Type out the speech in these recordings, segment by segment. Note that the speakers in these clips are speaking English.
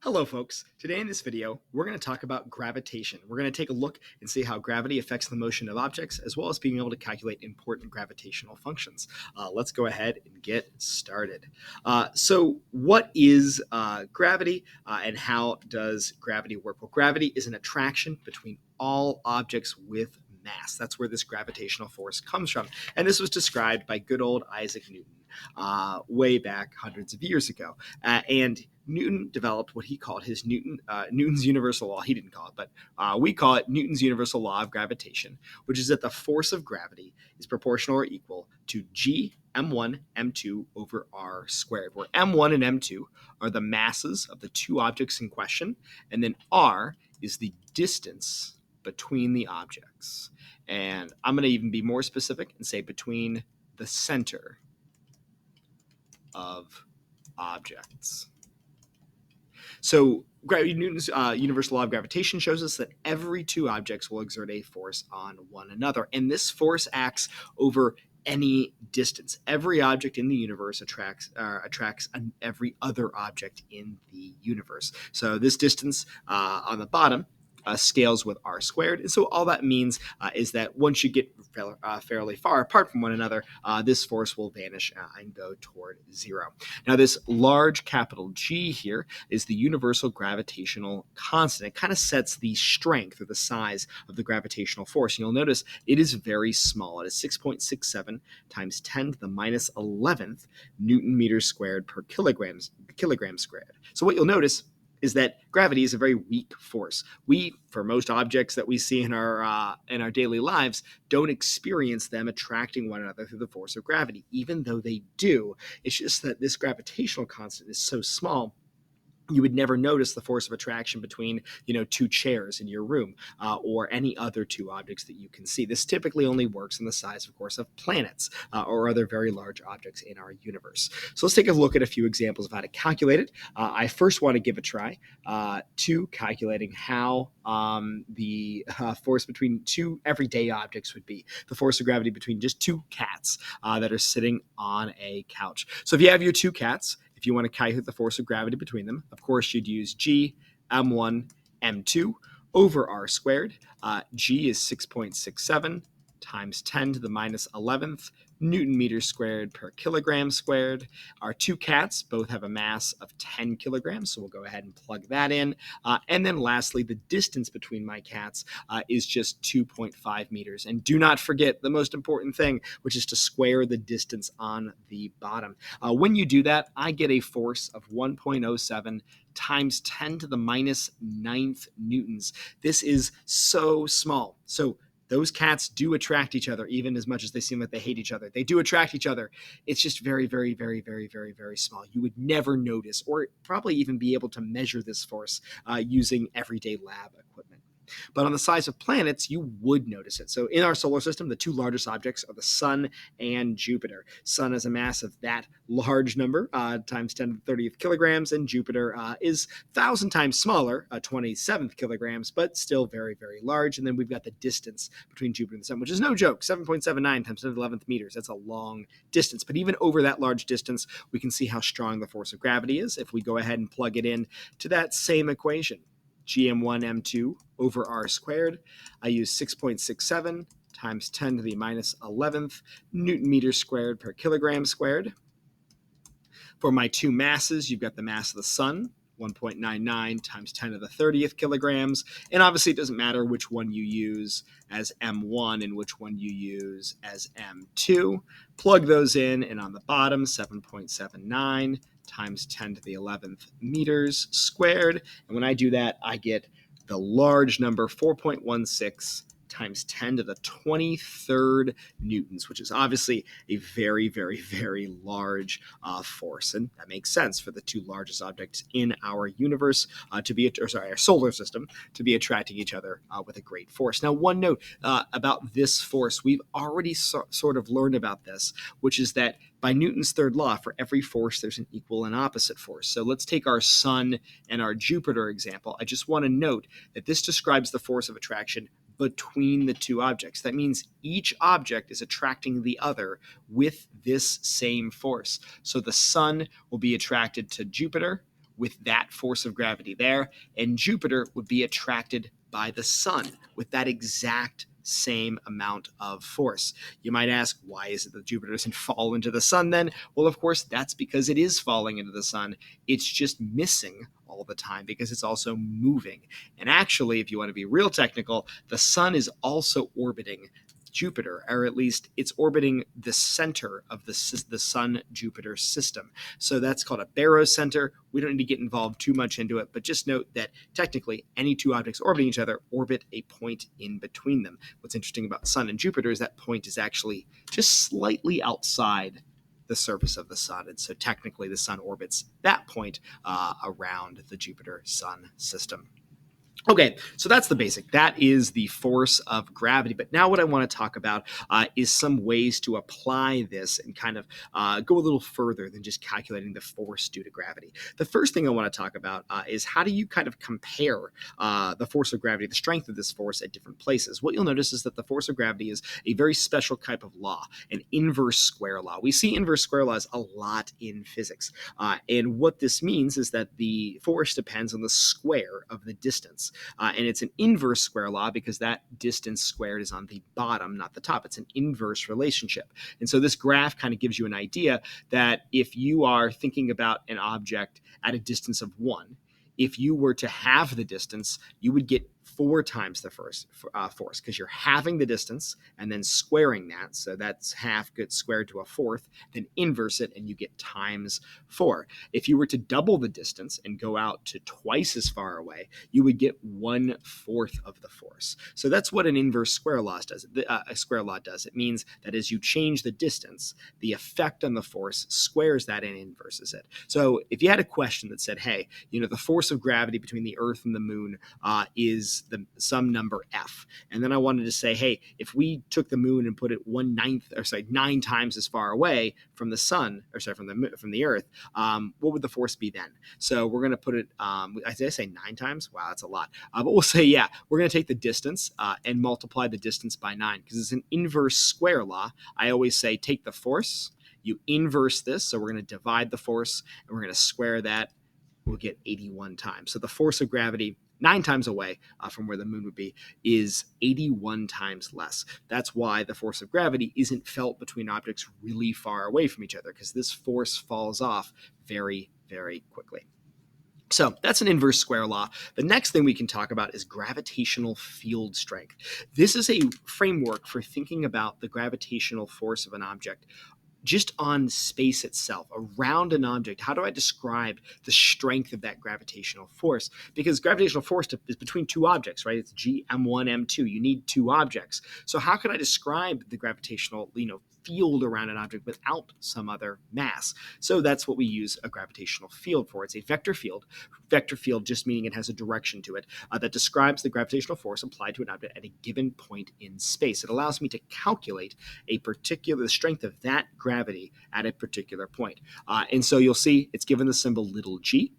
Hello folks, today in this video we're going to talk about gravitation. We're going to take a look and see how gravity affects the motion of objects as well as being able to calculate important gravitational functions. Let's go ahead and get started. So what is gravity and how does gravity work? Well, gravity is an attraction between all objects with mass. That's where this gravitational force comes from. And this was described by good old Isaac Newton way back hundreds of years ago. And Newton developed what he called his Newton's universal law. He didn't call it, but we call it Newton's universal law of gravitation, which is that the force of gravity is proportional or equal to g m1 m2 over r squared, where m1 and m2 are the masses of the two objects in question, and then r is the distance between the objects. And I'm going to even be more specific and say between the center of objects. So Newton's universal law of gravitation shows us that every two objects will exert a force on one another, and this force acts over any distance. Every object in the universe attracts every other object in the universe. So this distance on the bottom scales with r squared. And so all that means is that once you get fairly far apart from one another, this force will vanish and go toward zero. Now, this large capital G here is the universal gravitational constant. It kind of sets the strength or the size of the gravitational force. And you'll notice it is very small. It is 6.67 times 10 to the minus 11th Newton meters squared per kilogram squared. So what you'll notice is that gravity is a very weak force. We, for most objects that we see in our daily lives, don't experience them attracting one another through the force of gravity, even though they do. It's just that this gravitational constant is so small, you would never notice the force of attraction between, two chairs in your room or any other two objects that you can see. This typically only works in the size, of course, of planets or other very large objects in our universe. So let's take a look at a few examples of how to calculate it. I first want to give a try to calculating how the force between two everyday objects would be. The force of gravity between just two cats that are sitting on a couch. So if you have your two cats, if you want to calculate the force of gravity between them, of course, you'd use g m1 m2 over r squared. G is 6.67 times 10 to the minus 11th Newton meters squared per kilogram squared. Our two cats both have a mass of 10 kilograms, so we'll go ahead and plug that in. And then lastly, the distance between my cats is just 2.5 meters. And do not forget the most important thing, which is to square the distance on the bottom. When you do that, I get a force of 1.07 times 10 to the minus 9th newtons. This is so small. So those cats do attract each other, even as much as they seem like they hate each other. They do attract each other. It's just very, very, very, very, very, very small. You would never notice or probably even be able to measure this force using everyday lab equipment. But on the size of planets, you would notice it. So in our solar system, the two largest objects are the Sun and Jupiter. Sun has a mass of that large number, times 10 to the 30th kilograms, and Jupiter is 1,000 times smaller, 27th kilograms, but still very, very large. And then we've got the distance between Jupiter and the Sun, which is no joke, 7.79 times 10 to the 11th meters. That's a long distance. But even over that large distance, we can see how strong the force of gravity is if we go ahead and plug it in to that same equation. Gm1 m2 over r squared. I use 6.67 times 10 to the minus 11th Newton meters squared per kilogram squared. For my two masses, you've got the mass of the Sun, 1.99 times 10 to the 30th kilograms. And obviously it doesn't matter which one you use as M1 and which one you use as M2. Plug those in, and on the bottom, 7.79 times 10 to the 11th meters squared. And when I do that, I get the large number 4.16 times 10 to the 23rd newtons, which is obviously a very, very, very large force. And that makes sense for the two largest objects in our universe our solar system to be attracting each other with a great force. Now, one note about this force, we've already sort of learned about this, which is that by Newton's third law, for every force, there's an equal and opposite force. So let's take our Sun and our Jupiter example. I just want to note that this describes the force of attraction between the two objects. That means each object is attracting the other with this same force. So the Sun will be attracted to Jupiter with that force of gravity there, and Jupiter would be attracted by the sun with that exact same amount of force. You might ask, why is it that Jupiter doesn't fall into the sun then? Well, of course, that's because it is falling into the sun. It's just missing all the time because it's also moving. And actually, if you want to be real technical, the sun is also orbiting Jupiter, or at least it's orbiting the center of the Sun-Jupiter system. So that's called a barocenter. We don't need to get involved too much into it, but just note that technically any two objects orbiting each other orbit a point in between them. What's interesting about Sun and Jupiter is that point is actually just slightly outside the surface of the sun, and so technically the sun orbits that point around the Jupiter-Sun system. Okay, so that's the basic. That is the force of gravity. But now what I want to talk about is some ways to apply this and kind of go a little further than just calculating the force due to gravity. The first thing I want to talk about is how do you kind of compare the force of gravity, the strength of this force at different places. What you'll notice is that the force of gravity is a very special type of law, an inverse square law. We see inverse square laws a lot in physics. And what this means is that the force depends on the square of the distance. And it's an inverse square law because that distance squared is on the bottom, not the top. It's an inverse relationship. And so this graph kind of gives you an idea that if you are thinking about an object at a distance of 1, if you were to halve the distance, you would get 4 times the force because you're halving the distance and then squaring that. So that's half gets squared to a fourth, then inverse it, and you get times 4. If you were to double the distance and go out to twice as far away, you would get 1/4 of the force. So that's what an inverse square law does. A square law does. It means that as you change the distance, the effect on the force squares that and inverses it. So if you had a question that said, hey, the force of gravity between the Earth and the moon is some number f, and then I wanted to say, hey, if we took the moon and put it 9 times as far away from the sun, from the Earth, what would the force be then? So we're going to put it. Did I say 9 times? Wow, that's a lot. But we'll say, yeah, we're going to take the distance and multiply the distance by 9 because it's an inverse square law. I always say take the force, you inverse this, so we're going to divide the force and we're going to square that. We'll get 81 times. So the force of gravity 9 times away from where the moon would be is 81 times less. That's why the force of gravity isn't felt between objects really far away from each other, because this force falls off very, very quickly. So that's an inverse square law. The next thing we can talk about is gravitational field strength. This is a framework for thinking about the gravitational force of an object just on space itself, around an object. How do I describe the strength of that gravitational force? Because gravitational force is between 2 objects, right? It's G, M1, M2. You need 2 objects. So how can I describe the gravitational, field around an object without some other mass? So that's what we use a gravitational field for. It's a vector field. Vector field just meaning it has a direction to it that describes the gravitational force applied to an object at a given point in space. It allows me to calculate the strength of that gravity at a particular point. And so you'll see it's given the symbol little g.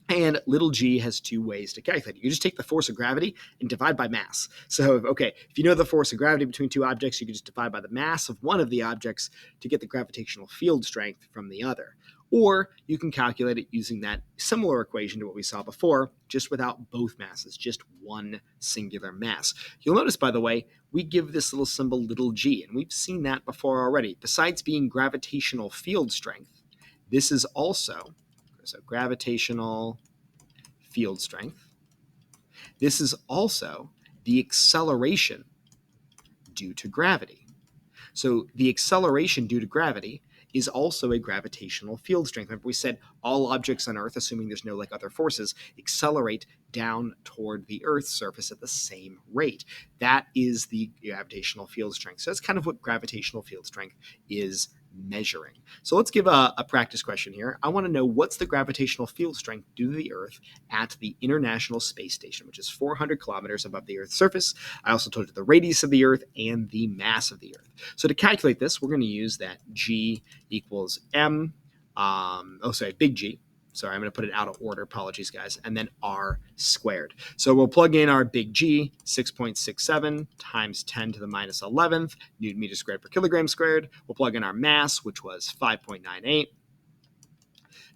And little g has 2 ways to calculate it. You just take the force of gravity and divide by mass. So, if you know the force of gravity between 2 objects, you can just divide by the mass of one of the objects to get the gravitational field strength from the other. Or you can calculate it using that similar equation to what we saw before, just without both masses, just one singular mass. You'll notice, by the way, we give this little symbol little g, and we've seen that before already. Besides being gravitational field strength, this is also gravitational field strength. This is also the acceleration due to gravity. So the acceleration due to gravity is also a gravitational field strength. Remember, we said all objects on Earth, assuming there's no other forces, accelerate down toward the Earth's surface at the same rate. That is the gravitational field strength. So that's kind of what gravitational field strength is measuring. So let's give a practice question here. I want to know what's the gravitational field strength due to the Earth at the International Space Station, which is 400 kilometers above the Earth's surface. I also told you the radius of the Earth and the mass of the Earth. So to calculate this, we're going to use that G equals M, big G. Sorry, I'm going to put it out of order. Apologies, guys. And then R squared. So we'll plug in our big G, 6.67 times 10 to the minus 11th Newton meters squared per kilogram squared. We'll plug in our mass, which was 5.98,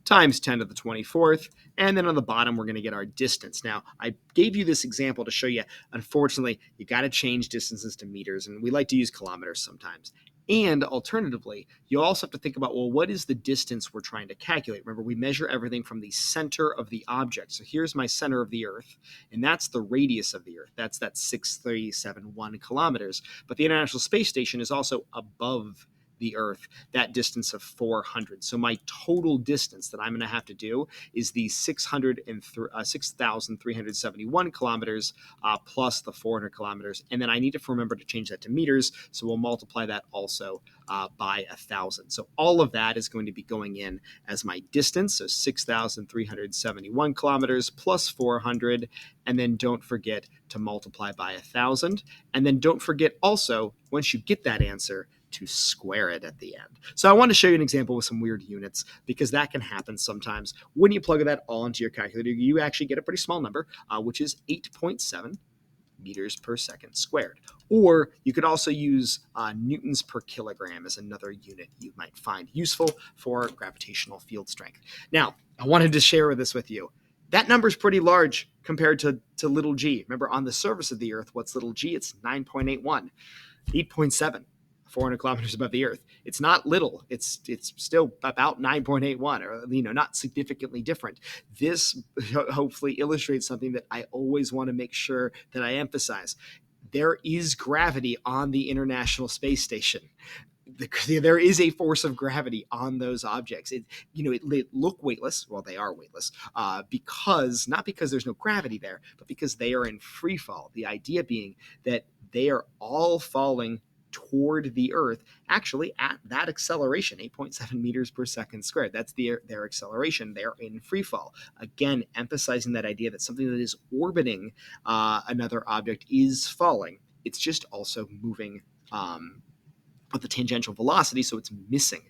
times 10 to the 24th. And then on the bottom, we're going to get our distance. Now, I gave you this example to show you, unfortunately, you got to change distances to meters, and we like to use kilometers sometimes. And alternatively, you'll also have to think about, well, what is the distance we're trying to calculate? Remember, we measure everything from the center of the object. So here's my center of the Earth, and that's the radius of the Earth. That's that 6,371 kilometers. But the International Space Station is also above the Earth, that distance of 400. So my total distance that I'm going to have to do is the 6,371 kilometers plus the 400 kilometers. And then I need to remember to change that to meters. So we'll multiply that also by 1,000. So all of that is going to be going in as my distance. So 6,371 kilometers plus 400. And then don't forget to multiply by 1,000. And then don't forget also, once you get that answer, to square it at the end. So I want to show you an example with some weird units, because that can happen sometimes. When you plug that all into your calculator, you actually get a pretty small number, which is 8.7 meters per second squared. Or you could also use newtons per kilogram as another unit you might find useful for gravitational field strength. Now, I wanted to share this with you. That number is pretty large compared to little g. Remember, on the surface of the Earth, what's little g? It's 9.81, 8.7. 400 kilometers above the Earth. It's not little. It's still about 9.81, or not significantly different. This hopefully illustrates something that I always want to make sure that I emphasize. There is gravity on the International Space Station. There is a force of gravity on those objects. It look weightless. Well, they are weightless not because there's no gravity there, but because they are in free fall. The idea being that they are all falling toward the Earth, actually at that acceleration, 8.7 meters per second squared. That's their acceleration. They're in free fall. Again, emphasizing that idea that something that is orbiting another object is falling. It's just also moving with the tangential velocity, so it's missing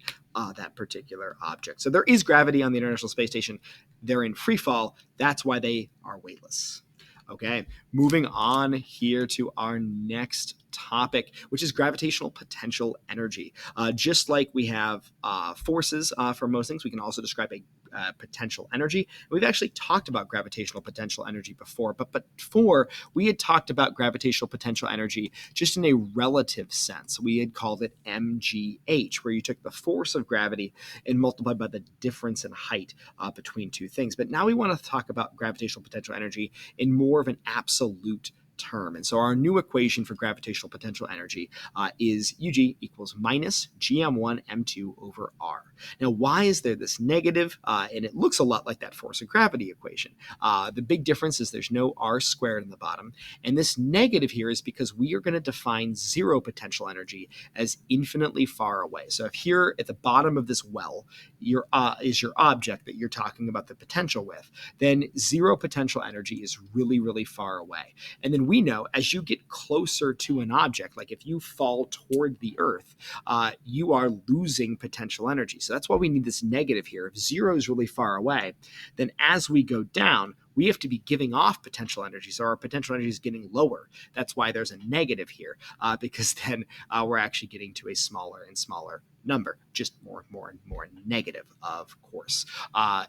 that particular object. So there is gravity on the International Space Station. They're in free fall. That's why they are weightless. Okay, moving on here to our next topic, which is gravitational potential energy. Just like we have forces for most things, we can also describe a potential energy. We've actually talked about gravitational potential energy before, but before we had talked about gravitational potential energy just in a relative sense. We had called it mgh, where you took the force of gravity and multiplied by the difference in height between two things. But now we want to talk about gravitational potential energy in more of an absolute term. And so our new equation for gravitational potential energy is UG equals minus GM1 M2 over R. Now, why is there this negative? And it looks a lot like that force of gravity equation. The big difference is there's no R squared in the bottom. And this negative here is because we are going to define zero potential energy as infinitely far away. So if here at the bottom of this well is your object that you're talking about the potential with, then zero potential energy is really, really far away. And then we know as you get closer to an object, like if you fall toward the Earth, you are losing potential energy. So that's why we need this negative here. If zero is really far away, then as we go down, we have to be giving off potential energy. So our potential energy is getting lower. That's why there's a negative here, because then we're actually getting to a smaller and smaller number, just more and more and more negative, of course.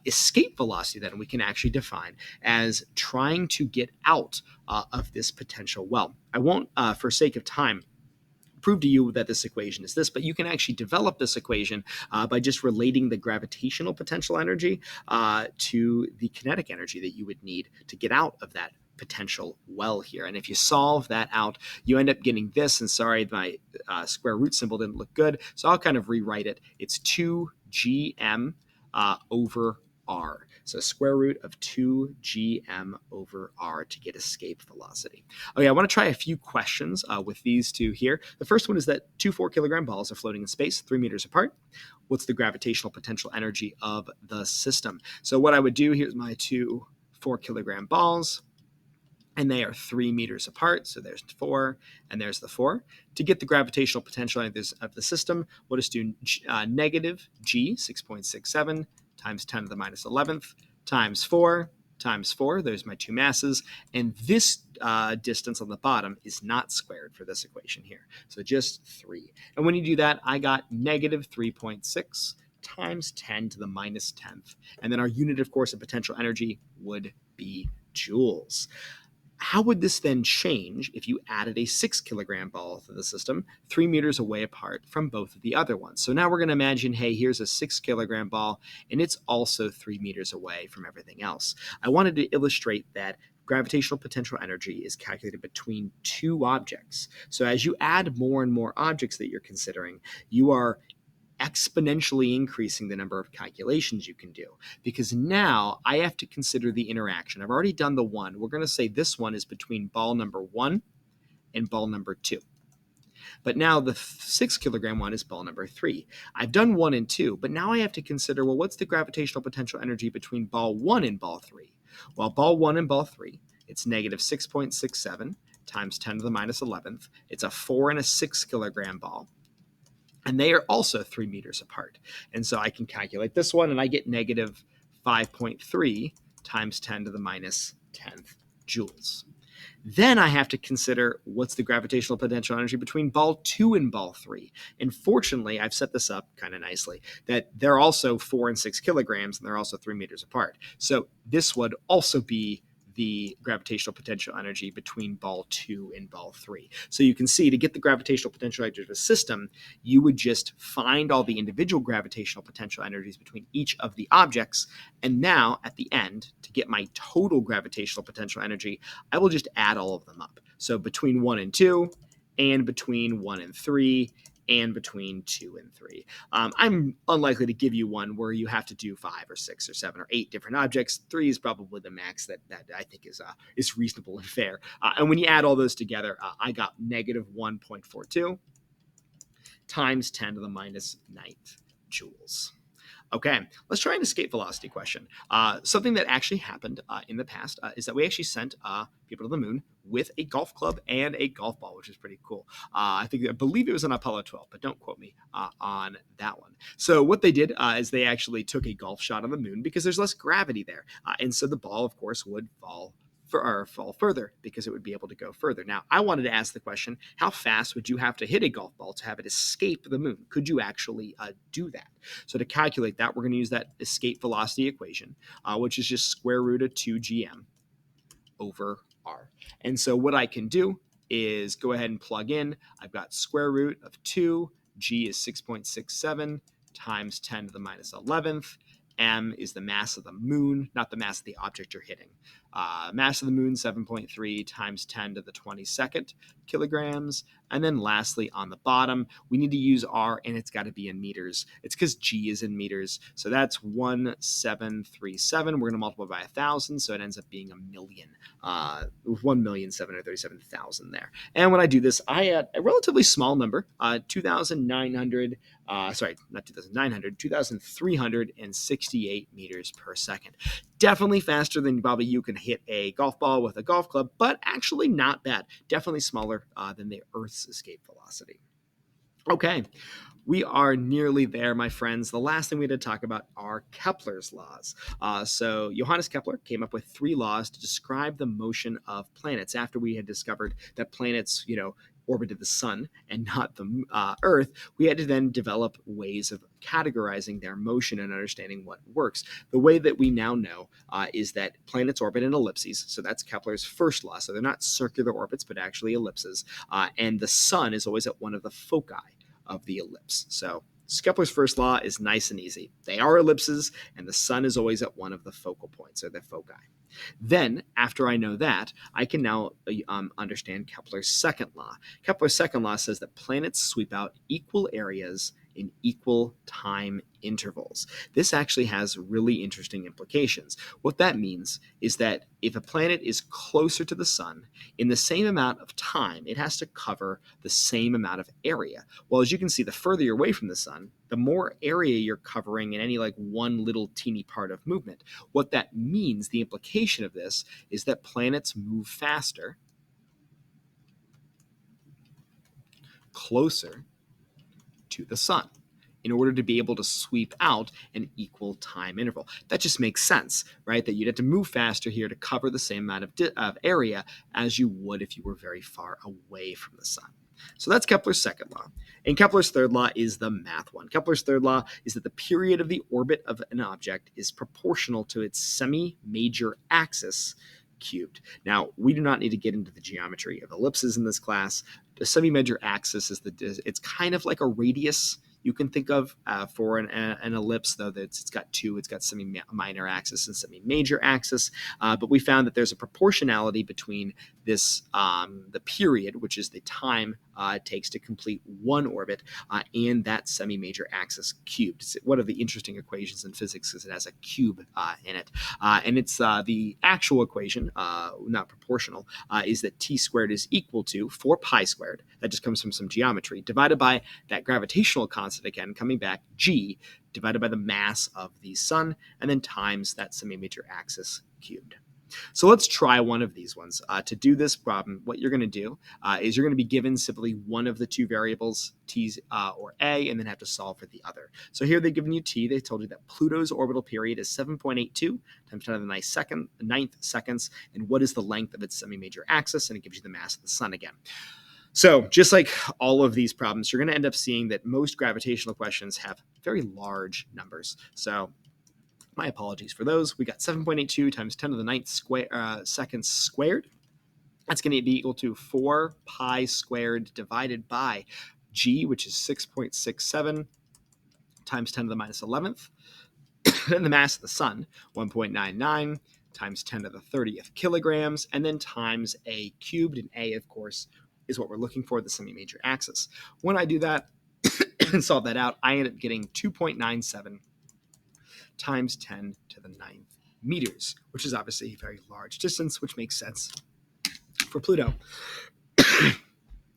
Escape velocity, then, we can actually define as trying to get out of this potential well. I won't, for sake of time, prove to you that this equation is this, but you can actually develop this equation by just relating the gravitational potential energy to the kinetic energy that you would need to get out of that potential well here. And if you solve that out, you end up getting this. And sorry, my square root symbol didn't look good, so I'll kind of rewrite it. It's 2gm over r. So square root of 2gm over r to get escape velocity. Okay, I want to try a few questions with these two here. The first one is that two 4-kilogram balls are floating in space 3 meters apart. What's the gravitational potential energy of the system? So what I would do, here's my two 4-kilogram balls, and they are 3 meters apart. So there's 4, and there's the 4. To get the gravitational potential of the system, we'll just do negative g, 6.67, times 10 to the minus 11th, times 4, times 4. There's my two masses. And this distance on the bottom is not squared for this equation here. So just 3. And when you do that, I got negative 3.6 times 10 to the minus 10th. And then our unit, of course, of potential energy would be joules. How would this then change if you added a 6 kilogram ball to the system 3 meters away apart from both of the other ones? So now we're going to imagine, hey, here's a 6 kilogram ball, and it's also 3 meters away from everything else. I wanted to illustrate that gravitational potential energy is calculated between two objects. So as you add more and more objects that you're considering, you are exponentially increasing the number of calculations you can do, because now I have to consider the interaction. I've already done the one. We're going to say this one is between ball number 1 and ball number 2. But now the 6 kilogram one is ball number 3. I've done 1 and 2, but now I have to consider, well, what's the gravitational potential energy between ball 1 and ball 3? Well, ball 1 and ball 3, it's negative 6.67 times 10 to the minus 11th. It's a 4 and a 6 kilogram ball. And they are also 3 meters apart. And so I can calculate this one, and I get negative 5.3 times 10 to the minus 10th joules. Then I have to consider what's the gravitational potential energy between ball 2 and ball 3. And fortunately, I've set this up kind of nicely, that they're also 4 and 6 kilograms, and they're also 3 meters apart. So this would also be the gravitational potential energy between ball 2 and ball 3. So you can see, to get the gravitational potential energy of a system, you would just find all the individual gravitational potential energies between each of the objects. And now at the end, to get my total gravitational potential energy, I will just add all of them up. So between 1 and 2, and between 1 and 3, and between 2 and 3. I'm unlikely to give you one where you have to do 5 or 6 or 7 or 8 different objects. 3 is probably the max that I think is reasonable and fair. And when you add all those together, I got negative 1.42 times 10 to the minus 9th joules. Okay, let's try an escape velocity question. Something that actually happened in the past is that we actually sent people to the moon with a golf club and a golf ball, which is pretty cool. I believe it was on Apollo 12, but don't quote me on that one. So what they did is they actually took a golf shot on the moon because there's less gravity there. And so the ball, of course, would fall further because it would be able to go further. Now, I wanted to ask the question, how fast would you have to hit a golf ball to have it escape the moon? Could you actually do that? So to calculate that, we're going to use that escape velocity equation, which is just square root of 2gm over r. And so what I can do is go ahead and plug in. I've got square root of 2, g is 6.67 times 10 to the minus 11th. M is the mass of the moon, not the mass of the object you're hitting. Mass of the moon, 7.3 times 10 to the 22nd kilograms. And then lastly, on the bottom, we need to use R, and it's got to be in meters. It's because G is in meters. So that's 1737. We're going to multiply by 1,000, so it ends up being 1,737,000 there. And when I do this, I add a relatively small number, 2,368 meters per second. Definitely faster than probably you can hit a golf ball with a golf club, but actually not bad. Definitely smaller than the Earth's escape velocity. Okay, we are nearly there, my friends. The last thing we had to talk about are Kepler's laws. So Johannes Kepler came up with 3 laws to describe the motion of planets after we had discovered that planets, orbited the sun and not the Earth. We had to then develop ways of categorizing their motion and understanding what works. The way that we now know is that planets orbit in ellipses. So that's Kepler's first law. So they're not circular orbits, but actually ellipses. And the sun is always at one of the foci of the ellipse. So Kepler's first law is nice and easy. They are ellipses, and the sun is always at one of the focal points, or the foci. Then, after I know that, I can now understand Kepler's second law. Kepler's second law says that planets sweep out equal areas in equal time intervals. This actually has really interesting implications. What that means is that if a planet is closer to the sun, in the same amount of time, it has to cover the same amount of area. Well, as you can see, the further you're away from the sun, the more area you're covering in any one little teeny part of movement. What that means, the implication of this, is that planets move faster, closer to the sun, in order to be able to sweep out an equal time interval. That just makes sense, right? That you'd have to move faster here to cover the same amount of area as you would if you were very far away from the sun. So that's Kepler's second law. And Kepler's third law is the math one. Kepler's third law is that the period of the orbit of an object is proportional to its semi-major axis cubed. Now, we do not need to get into the geometry of ellipses in this class. The semi-major axis it's kind of like a radius you can think of for an ellipse, though it's got two. It's got semi-minor axis and semi-major axis. But we found that there's a proportionality between this, the period, which is the time it takes to complete one orbit, and that semi-major axis cubed. It's one of the interesting equations in physics because it has a cube in it. And it's the actual equation, not proportional, is that t squared is equal to 4 pi squared. That just comes from some geometry, divided by that gravitational constant again, coming back, g, divided by the mass of the sun, and then times that semi-major axis cubed. So let's try one of these ones. To do this problem, what you're going to do is you're going to be given simply one of the two variables, t or a, and then have to solve for the other. So here they've given you t. They told you that Pluto's orbital period is 7.82 times 10 to the ninth seconds, and what is the length of its semi-major axis, and it gives you the mass of the sun again. So just like all of these problems, you're going to end up seeing that most gravitational questions have very large numbers. So my apologies for those. We got 7.82 times 10 to the ninth seconds squared. That's going to be equal to 4 pi squared divided by g, which is 6.67 times 10 to the minus 11th. Then the mass of the sun, 1.99 times 10 to the 30th kilograms, and then times a cubed, and a, of course, is what we're looking for, the semi-major axis. When I do that and solve that out, I end up getting 2.97 times 10 to the 9th meters, which is obviously a very large distance, which makes sense for Pluto.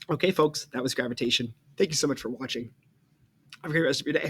Okay, folks, that was gravitation. Thank you so much for watching. Have a great rest of your day.